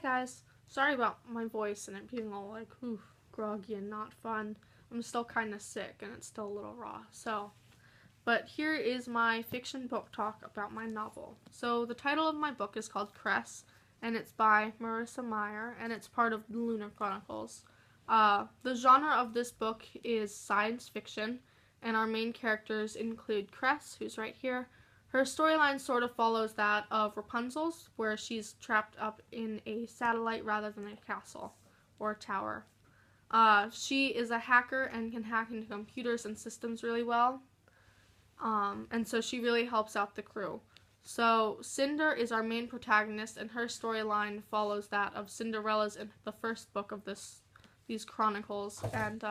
guys, sorry about my voice and it being all like, groggy and not fun. I'm still kind of sick and it's still a little raw, but here is my fiction book talk about my novel. So the title of my book is called Cress, and it's by Marissa Meyer, and it's part of the Lunar Chronicles. The genre of this book is science fiction, and our main characters include Cress, who's right here. Her storyline sort of follows that of Rapunzel's, where she's trapped up in a satellite rather than a castle or a tower. She is a hacker and can hack into computers and systems really well, and so she really helps out the crew. So Cinder is our main protagonist, and her storyline follows that of Cinderella's in the first book of these chronicles, and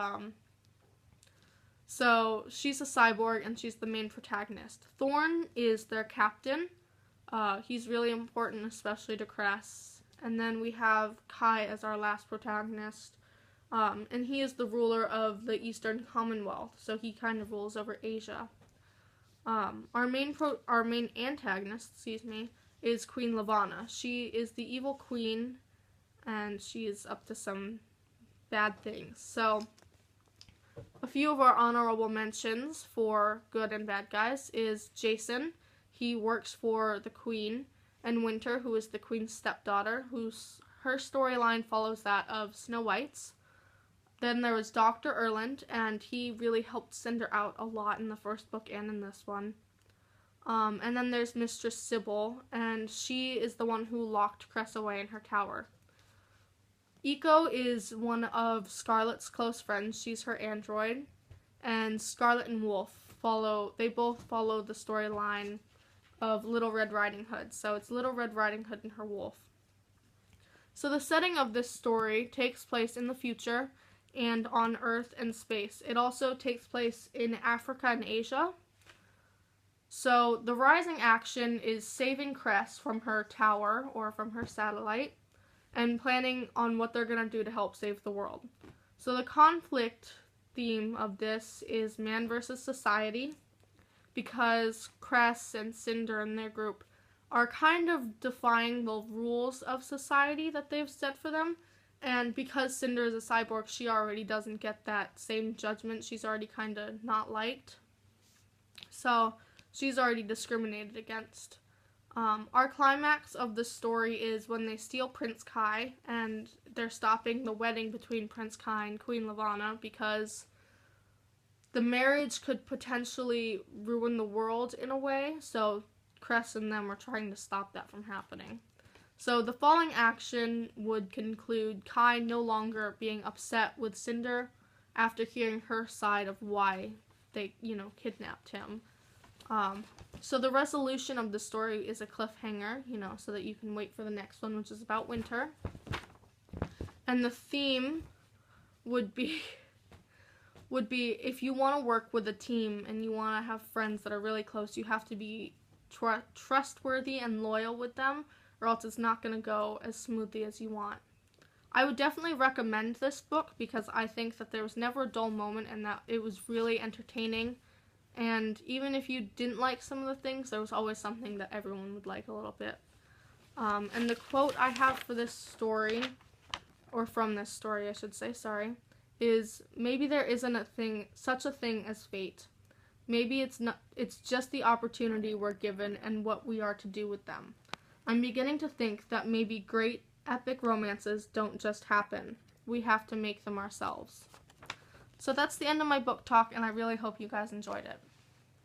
so she's a cyborg and she's the main protagonist. Thorn is their captain. He's really important, especially to Cress. And then we have Kai as our last protagonist, and he is the ruler of the Eastern Commonwealth, so he kind of rules over Asia. Our main antagonist, is Queen Lavanna. She is the evil queen, and she is up to some bad things. So a few of our honorable mentions for good and bad guys is Jason. He works for the queen, and Winter, who is the queen's stepdaughter, her storyline follows that of Snow White's. Then there was Dr. Erland, and he really helped Cinder out a lot in the first book and in this one. And then there's Mistress Sybil, and she is the one who locked Cress away in her tower. Eco is one of Scarlet's close friends. She's her android. And Scarlet and Wolf both follow the storyline of Little Red Riding Hood. So it's Little Red Riding Hood and her wolf. So the setting of this story takes place in the future and on Earth and space. It also takes place in Africa and Asia. So the rising action is saving Cress from her tower or from her satellite, and planning on what they're going to do to help save the world. So the conflict theme of this is man versus society, because Cress and Cinder and their group are kind of defying the rules of society that they've set for them, and because Cinder is a cyborg, she already doesn't get that same judgment. She's already kind of not liked. So she's already discriminated against. Our climax of the story is when they steal Prince Kai, and they're stopping the wedding between Prince Kai and Queen Lavanna because the marriage could potentially ruin the world in a way, so Cress and them are trying to stop that from happening. So the following action would conclude Kai no longer being upset with Cinder after hearing her side of why they, kidnapped him. So the resolution of the story is a cliffhanger, so that you can wait for the next one, which is about Winter. And the theme would be if you want to work with a team and you want to have friends that are really close, you have to be trustworthy and loyal with them, or else it's not going to go as smoothly as you want. I would definitely recommend this book because I think that there was never a dull moment and that it was really entertaining. And even if you didn't like some of the things, there was always something that everyone would like a little bit. And the quote I have for this story, or from this story I should say, is, maybe there isn't such a thing as fate. Maybe it's just the opportunity we're given and what we are to do with them. I'm beginning to think that maybe great epic romances don't just happen. We have to make them ourselves. So that's the end of my book talk, and I really hope you guys enjoyed it.